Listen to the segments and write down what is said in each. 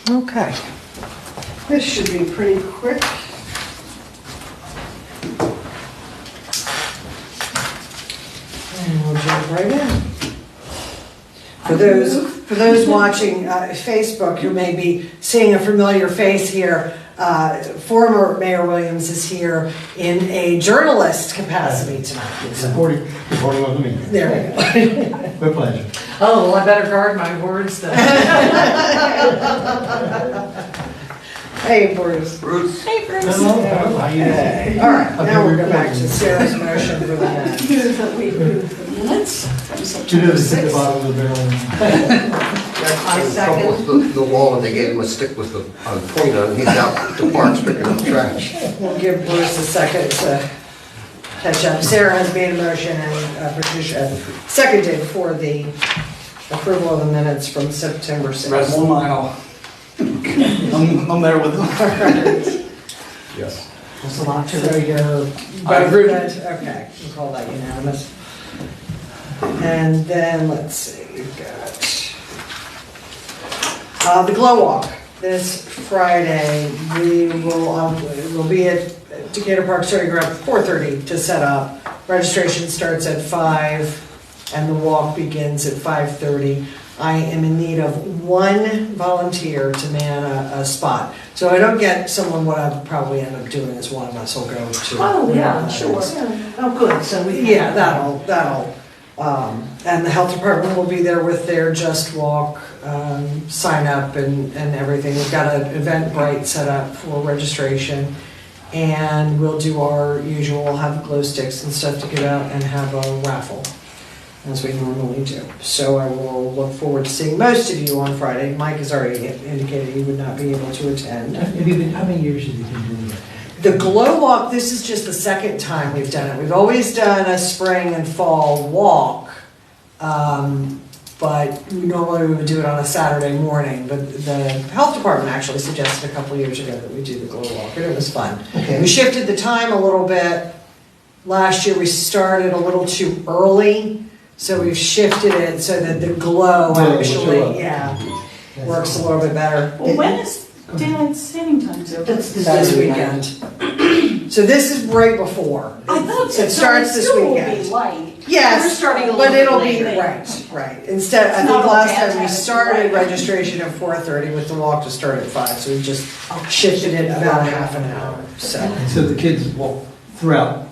Okay. This should be pretty quick. And we'll jump right in. For those watching Facebook who may be seeing a familiar face here, former Mayor Williams is here in a journalist capacity tonight. Reporting on the meeting. There we go. My pleasure. Oh, well, I better guard my words then. Hey, Bruce. Bruce. Hey, Bruce. Hello, how you doing? All right, now we'll go back to Sarah's motion for the minutes. Two minutes at the bottom of the barrel. I second. The wall and they gave him a stick with the pointer and he's out to parks picking up trash. We'll give Bruce a second to catch up. Sarah has made a motion and Patricia seconded for the approval of the minutes from September 6th. Rest 1 mile. I'm there with them. Yes. There's a lot to So it. you're I agree. Okay, we'll call that unanimous. And then, let's see, we've got the Glow Walk this Friday. We'll be at Decatur Park starting around 4:30 to set up. Registration starts at 5 and the walk begins at 5:30. I am in need of one volunteer to man a spot. So I don't get someone, what I'll probably end up doing is one of us will go to. Oh, yeah, wherever that sure. is. Oh, good, so we. Yeah, that'll, and the health department will be there with their Just Walk, sign up and everything. We've got an Eventbrite set up for registration. And we'll do our usual, we'll have glow sticks and stuff to give out and have a raffle, as we normally do. So I will look forward to seeing most of you on Friday. Mike has already indicated he would not be able to attend. How many years have you been doing that? The Glow Walk, this is just the second time we've done it. We've always done a spring and fall walk, but normally we would do it on a Saturday morning. But the health department actually suggested a couple of years ago that we do the Glow Walk, and it was fun. Okay. We shifted the time a little bit. Last year we started a little too early, so we've shifted it so that the glow Yeah, will show up. actually, works a little bit better. Well, when is daylight saving time to? That's this This weekend. weekend. So this is right before. I thought So it starts this Will be weekend. light. Yes, We're starting a little but bit it'll be, later. right. Instead, I It's think not all last time we fantastic, started right? registration at 4:30 with the walk to start at 5, so we just shifted it about half an hour, so. And so the kids walk throughout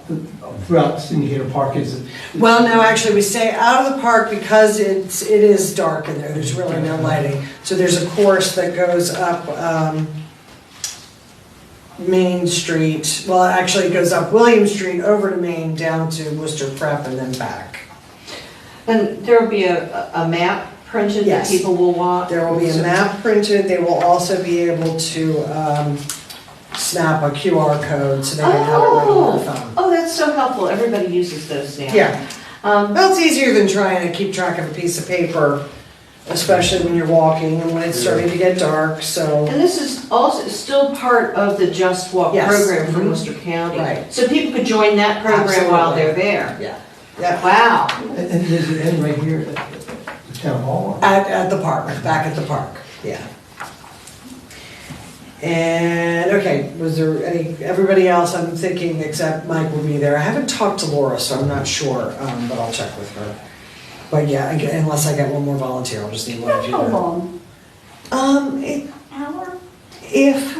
Indicator Park is. Well, no, actually, we stay out of the park because it is dark in there, there's really no lighting. So there's a course that goes up Main Street, well, actually it goes up William Street over to Main, down to Worcester Prep and then back. And there will be a map printed that Yes. people will want? There will be a map printed, they will also be able to snap a QR code so they can have it right on their phone. Oh, that's so helpful, everybody uses those now. Yeah, Um, well, it's easier than trying to keep track of a piece of paper, especially when you're walking and when it's starting to get dark, so. And this is also still part of the Just Walk Yes. program for Mhm. Worcester County. Right. So people could join that program while Absolutely. they're there. Yeah. Yeah, Wow. And does it end right here at the town hall? at the park, back at the park, yeah. And, okay, was there everybody else I'm thinking except Mike will be there. I haven't talked to Laura, so I'm not sure, but I'll check with her. But yeah, unless I get one more volunteer, I'll just need one of you How there. long? Hour? If,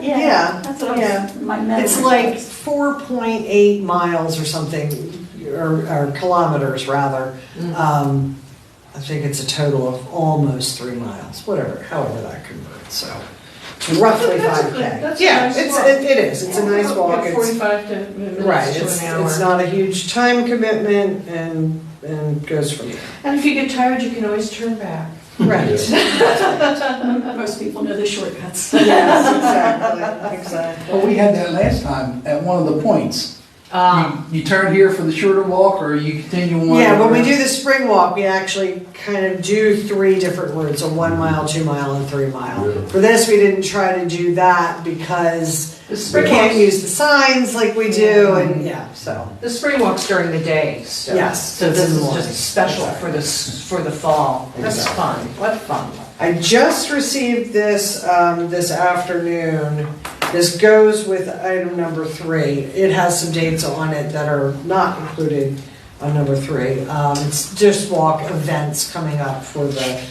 Yeah. Yeah, That's what yeah. my memory. it's like was. 4.8 miles or something, or kilometers rather. I think it's a total of almost 3 miles, however that converts, so. It's roughly That's a 5K. good- that's a Yeah, nice it's, walk. it is, it's a nice walk. It's- 45 Right, minutes to an hour. it's not a huge time commitment and goes from there. And if you get tired, you can always turn back. Right. Most people know the shortcuts. Yes, exactly. Well, we had that last time at one of the points. You turn here for the shorter walk or you continue on? Yeah, when we do the spring walk, we actually kind of do 3 different routes, a 1 mile, 2 mile, and 3 mile. Yeah. For this, we didn't try to do that because The we spring can't walks, use the signs like we do, and yeah, so. the spring walks during the day, so. Yes, So it's this in the is morning. just special for the fall. That's Exactly. fun, what fun. I just received this, this afternoon. This goes with item number 3. It has some dates on it that are not included on number 3. It's just walk events coming up for the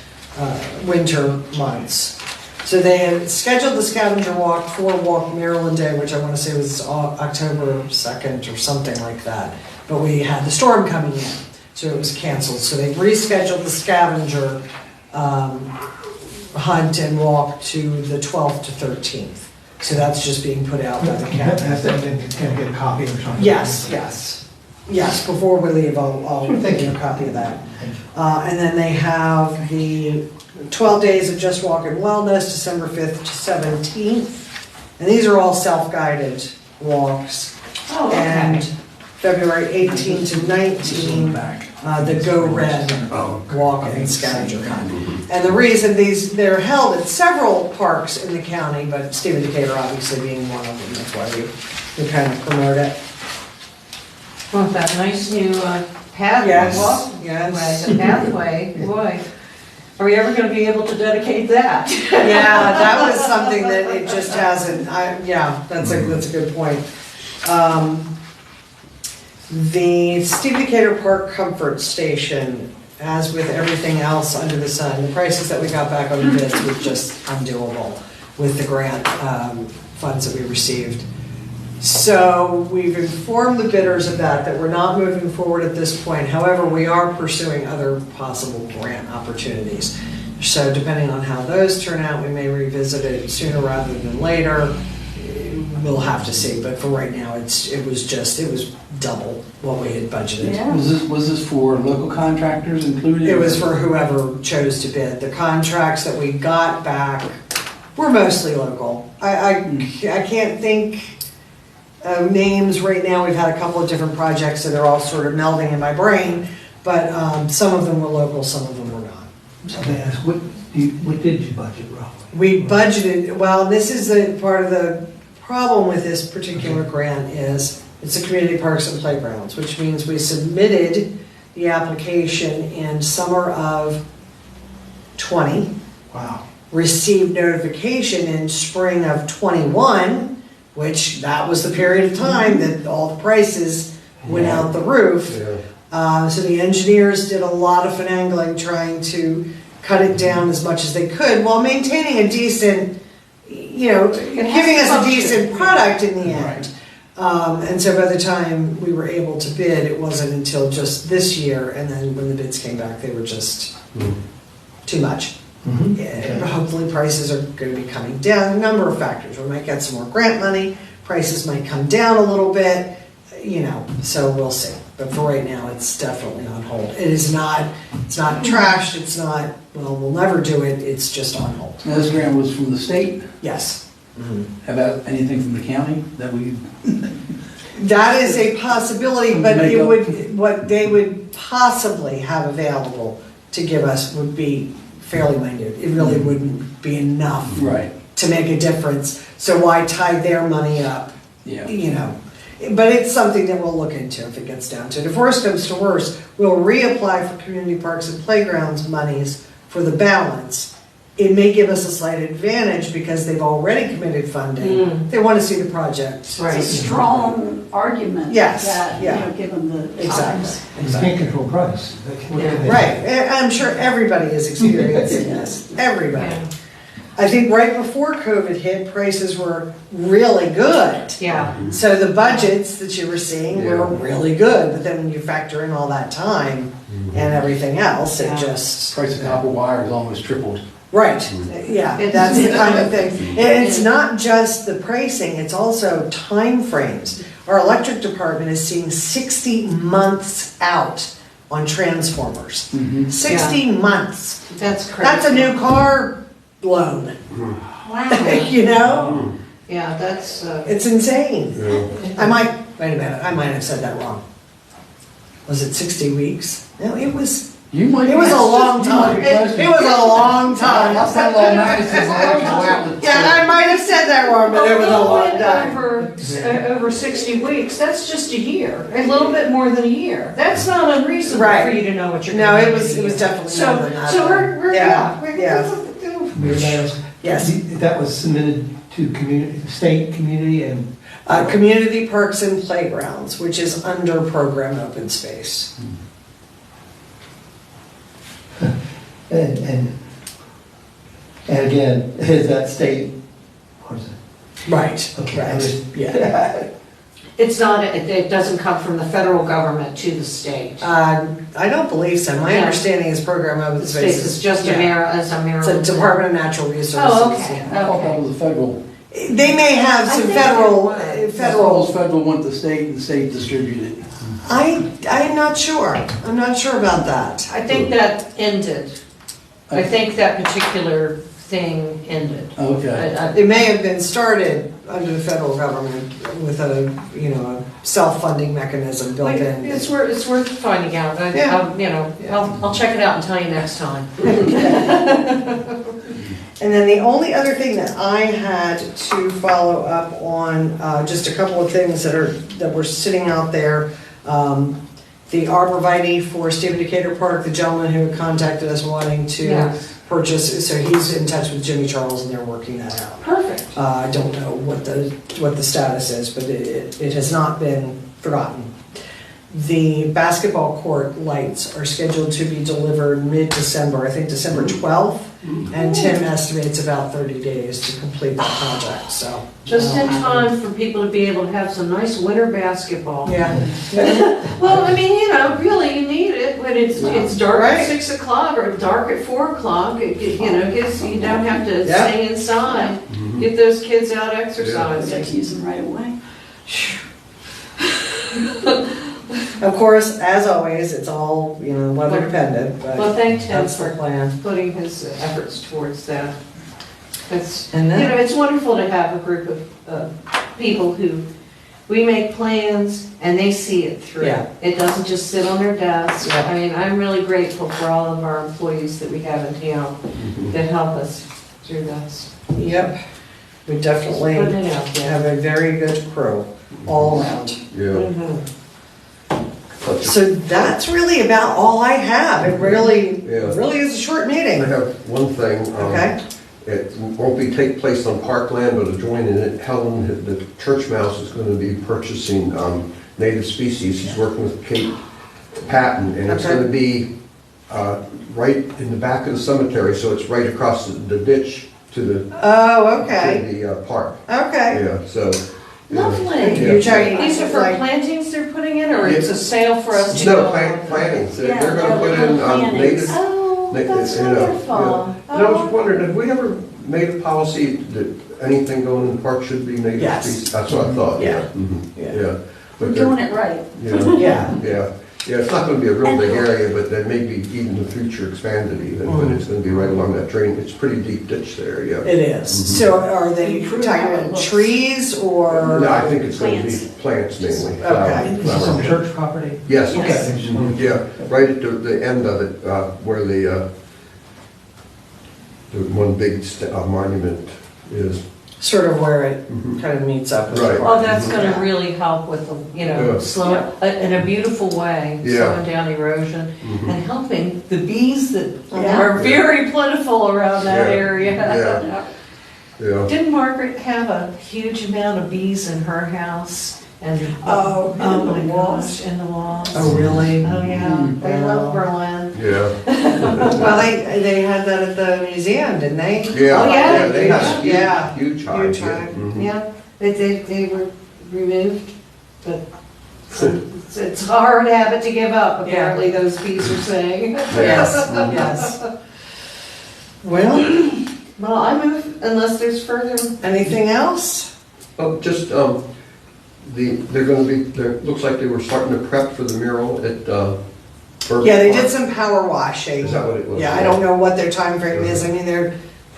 winter months. So they had scheduled the scavenger walk for Walk Maryland Day, which I want to say was October 2nd or something like that. But we had the storm coming in, so it was canceled. So they rescheduled the scavenger hunt and walk to the 12th to 13th. So that's just being put out by the county. That's it, then can I get a copy or something? Yes, yes. Yes, before we leave, I'll give you a copy of that. And then they have the 12 days of Just Walk and Wellness, December 5th to 17th. And these are all self-guided walks. Oh, And okay. February 18 to 19, the Go Red Walk and Scavenger Hunt. And the reason they're held at several parks in the county, but Stephen Decatur obviously being one of them, that's why we kind of promote it. Want that nice new path, Yes, walk, yes. the pathway, boy. Are we ever gonna be able to dedicate that? Yeah, that was something that it just hasn't, yeah, that's a good point. The Steve Decatur Park Comfort Station, as with everything else under the sun, the prices that we got back on the bids were just undoable with the grant funds that we received. So we've informed the bidders of that we're not moving forward at this point. However, we are pursuing other possible grant opportunities. So depending on how those turn out, we may revisit it sooner rather than later. We'll have to see, but for right now, it was double what we had budgeted. Yeah. Was this for local contractors included? It was for whoever chose to bid. The contracts that we got back were mostly local. I can't think of names right now. We've had a couple of different projects that are all sort of melding in my brain, but some of them were local, some of them were not. So they ask, what did you budget roughly? We budgeted, well, this is the part of the problem with this particular grant is it's a community parks and playgrounds, which means we submitted the application in summer of 20. Wow. Received notification in spring of 21, which that was the period of time that all the prices went out the roof. So the engineers did a lot of finagling trying to cut it down as much as they could while maintaining a decent, giving us a decent product in the end. And so by the time we were able to bid, it wasn't until just this year, and then when the bids came back, they were just too much. Yeah, hopefully prices are going to be coming down, a number of factors. We might get some more grant money, prices might come down a little bit, so we'll see. But for right now, it's definitely on hold. It's not trashed, it's not, we'll never do it, it's just on hold. Now, this grant was from the state? Yes. How about anything from the county that we? That is a possibility, but Make it up. what they would possibly have available to give us would be fairly minute. It really wouldn't be enough Right. to make a difference. So why tie their money up? Yeah. But it's something that we'll look into if it gets down to it. If worse comes to worse, we'll reapply for community parks and playgrounds monies for the balance. It may give us a slight advantage because they've already committed funding. They want to see the project. It's a strong argument. Yes, That, yeah. given the times. You can't control price. Right, and I'm sure everybody is experiencing this, everybody. I think right before COVID hit, prices were really good. Yeah. So the budgets that you were seeing were really good, but then when you factor in all that time and everything else, it just. Price of copper wire has almost tripled. Right, yeah, that's the kind of thing. And it's not just the pricing, it's also time frames. Our electric department is seeing 60 months out on transformers. 60 months. That's crazy. That's a new car loan, Wow. Yeah, that's, It's insane. Wait a minute, I might have said that wrong. Was it 60 weeks? No, it was a long time. It was a long time. I'll send all Madison's electrical outlet. Yeah, I might have said that wrong, but it was a long time. Over 60 weeks, that's just a year, a little bit more than a year. That's not unreasonable Right. for you to know what you're No, doing. it was definitely more than that. So we're, Yeah, yeah, yeah. Mayor Manis, Yes. that was submitted to community, state, community, and Community Parks and Playgrounds, which is under program open space. and again, is that state? What is it? Right, Okay. right, yeah. It's not, it doesn't come from the federal government to the state. I don't believe so. My Yeah. understanding is program open The space state is just a yeah. Maryland. It's a Department of Natural Resources. Oh, okay, I thought that okay. was a federal, They may have I some think federal, it was. I thought it federal, was federal went to state and the state distributed. I'm not sure. I'm not sure about that. I think that ended. I think that particular thing ended. Okay. It may have been started under the federal government with a, you know, a self-funding mechanism built in. It's worth finding out. Yeah. You know, I'll check it out and tell you next time. And then the only other thing that I had to follow up on, just a couple of things that were sitting out there. The arborvitae for Stephen Decatur Park, the gentleman who had contacted us wanting to Yes. purchase, so he's in touch with Jimmy Charles and they're working that out. Perfect. I don't know what the status is, but it has not been forgotten. The basketball court lights are scheduled to be delivered mid-December, I think December 12th. And Tim estimates about 30 days to complete that project, so. Just in time for people to be able to have some nice winter basketball. Yeah. Well, I mean, you know, really, you need it when it's dark Right. at 6 o'clock or dark at 4 o'clock. You know, gives, you don't have to Yeah. stay inside. Get those kids out exercising. Let's use them right away. Of course, as always, it's all, you know, weather dependent, Well, but thank Tim that's the for plan. putting his efforts towards that. It's, And you then- know, it's wonderful to have a group of people who, we make plans and they see it through. Yeah. It doesn't just sit on their desk. Yeah. I mean, I'm really grateful for all of our employees that we have in town that help us through this. Yep, we definitely Just putting it out there. have a very good crew all around. Yeah. Mhm. So that's really about all I have. It really Yeah. is a short I meeting. have one thing. Okay. It won't take place on parkland, but adjoining it, Helen, the church mouse is going to be purchasing native species. He's working with Kate Patton, and it's Okay. going to be right in the back of the cemetery, so it's right across the ditch to the Oh, okay, park. okay. Yeah, so. Lovely. You're talking These are for like, plantings they're putting in, or it's a sale for us to No, go? plantings. They're Yeah, going to they're put little in plantings. native. Oh, that's you know, wonderful. yeah. And I was wondering, have we ever made a policy that anything going in the park should be native Yes. species? That's what I thought, yeah. Yeah. Mhm. Yeah. Yeah. We're But doing it right. yeah, yeah, yeah, it's not gonna be a real big area, but then maybe even in the future expanded even, but it's gonna be right along that drain. It's a pretty deep ditch there, yeah. it is. So are they Improve talking how it about looks. trees or? No, I think it's gonna be Plants. plants mainly. Okay. this is on flower. church property? Yes, Yes. Okay. mhm, yeah, right at the end of it, where the one big monument is. Sort of where it Mhm. kind of meets up with the Right. Oh, park. that's gonna Yeah. really help with the, you know, Yeah. slow, in a beautiful way, Yeah. slowing down erosion Mhm. and helping the bees that Yeah. are very plentiful around that Yeah. area. Yeah. Yeah. Didn't Margaret have a huge amount of bees in her house? And Oh, in oh the my walls? gosh, in the walls. Oh, really? Oh, yeah, they love Berlin. Yeah. Well, they had that at the museum, didn't they? Yeah, Oh, yeah? they had a Yeah. huge hive. Huge hive. Mhm. Yeah, they were removed, but it's a hard habit to give up, apparently, those bees are saying. Yes, yes. Well, Well, I move unless there's further, anything else? Oh, just, they're gonna be, looks like they were starting to prep for the mural at, Burke Yeah, they Park. did some power washing. Is that what it was? Yeah, I don't know what their time frame is. I mean, they're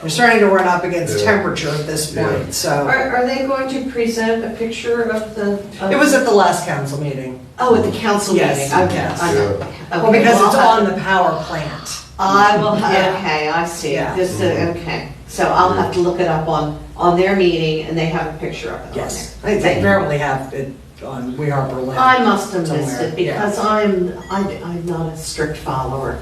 starting to run up against Yeah. temperature at this Yeah. point, so. are they going to present a picture of the? of- It was at the last council meeting. Oh, at the council meeting? Yes, Okay, yes. okay. Yeah. Well, because it's I'll have on to- the power plant. I will, Yeah. okay, I see. Yeah. Just, okay, so I'll have to look it up on their meeting, and they have a picture of it on Yes, there. they apparently have it on Weeharbor Lane. I must have missed Somewhere, it because I'm not a strict follower.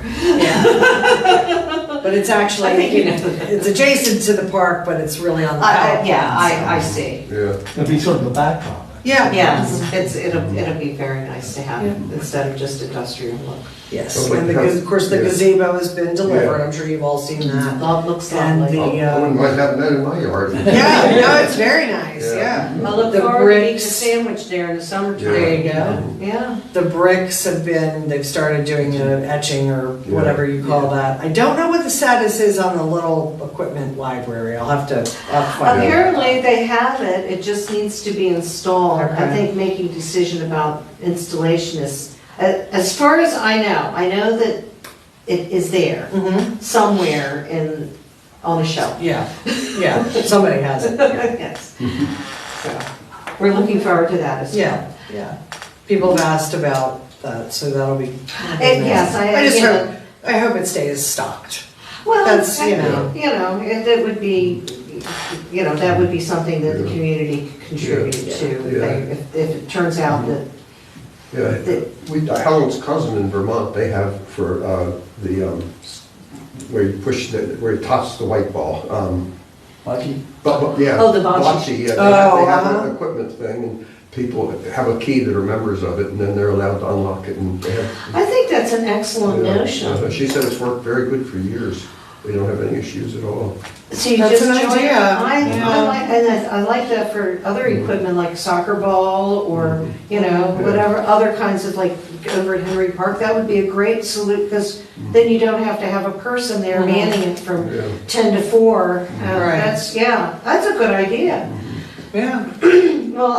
But it's actually, I think you know. it's adjacent to the park, but it's really on the Powell. I see. Yeah. It'll be sort of a backdrop. Yeah. Yes, it'll be very nice to have instead of just industrial look. Yes, Sounds like and the house- of course, the yeah. gazebo has been delivered, Yeah. I'm sure you've all seen that. That looks And lovely. I wouldn't mind having that in my yard. Yeah, no, it's very nice, Yeah. yeah. I look The forward to eating a bricks- sandwich there in the summertime. There you go. Yeah. The bricks have been, they've started doing the etching or whatever you call that. I don't know what the status is on the little equipment library, I'll have to find out. Apparently, they have it, it just needs to be installed. I Okay. think making a decision about installation is, as far as I know that it is there Mhm. somewhere on a shelf. Yeah, somebody has it, yeah. Yes. So, we're looking forward to that as well. Yeah. People have asked about that, so that'll be. Yes, I hope it stays stocked. Well, That's, you know. it would be, that would be something that the community contributed to. Yeah. If it turns out that, Yeah, Helen's cousin in Vermont, they have for where you push, where you toss the white ball. Lucky. But, yeah. Oh, the bocce. Yeah, Oh, they have uh-huh. an equipment thing, and people have a key that are members of it, and then they're allowed to unlock it, and they have. I think that's an excellent Yeah. notion. She said it's worked very good for years. They don't have any issues at all. So you That's just an join, idea. I like that for other equipment like soccer ball or, whatever, other kinds of like over at Henry Park. That would be a great solution because then you don't have to have a person there Mhm. manning it from Yeah. 10 to 4. Right. That's a good idea. Yeah. Well,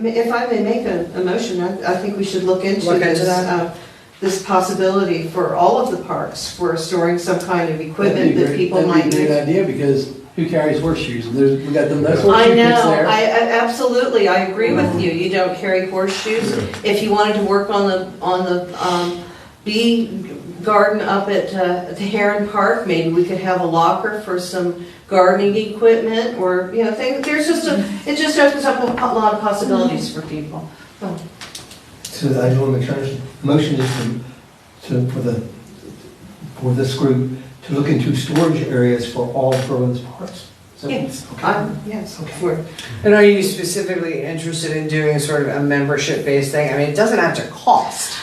if I may make a motion, I think we should look into Look into this, that. this possibility for all of the parks for storing some kind of equipment that people might That'd be a use. great idea, because who carries horseshoes? And we got them, those I horseshoe pits know, there. absolutely, I agree with you, you don't carry horseshoes. If you wanted to work on the bee garden up at Heron Park, maybe we could have a locker for some gardening equipment, or, it just opens up a lot of possibilities for people. So I just want to make sure, motion is for this group to look into storage areas for all of Berlin's parks. So- Yes, Okay. yes. Okay. And are you specifically interested in doing sort of a membership-based thing? I mean, it doesn't have to cost,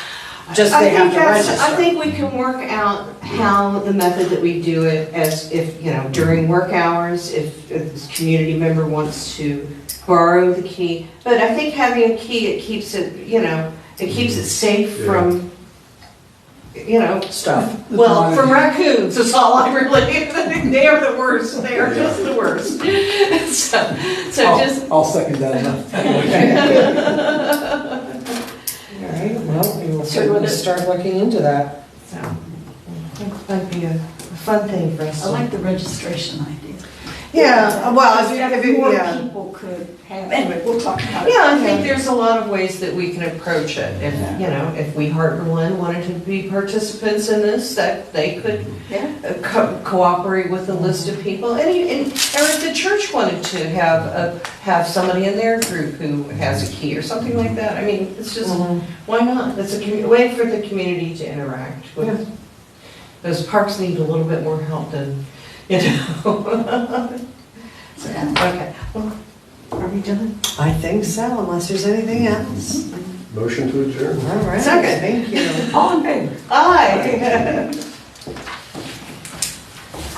just they have to register. I think we can work out how the method that we do it as if, during work hours, if this community member wants to borrow the key. But I think having a key, it keeps it, it keeps it safe Yeah. from, Stuff. well, from raccoons, that's all I really, they are the worst, they are just the worst. So just, I'll second that. All right, well, we will Sure, certainly would it- start looking into that. so, I think it might be a fun thing for us I to. like the registration idea. Yeah, well, if More yeah. people could have, anyway, we'll talk about it. Yeah, I think there's a lot of ways that we can approach it. If, if we Heart Berlin wanted to be participants in this, that they could Yeah. cooperate with a list of people. And or if the church wanted to have somebody in their group who has a key or something like that. I mean, it's just, why not? It's a way for the community to interact with. Those parks need a little bit more help than, Okay, well, are we done? I think so, unless there's anything else. Motion to adjourn. All right, Second. thank you. All in favor? Aye.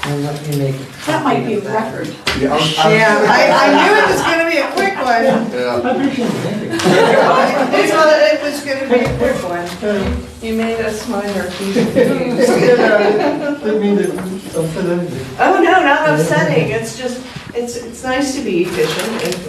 And let me make a That might copy be a of that. record. Yeah, Yeah, I knew it was gonna be a quick one. Yeah. It was gonna be a quick one. You made us mind our P's and Q's. Didn't mean to upset anything. Oh, no, not upsetting, it's just, it's nice to be efficient and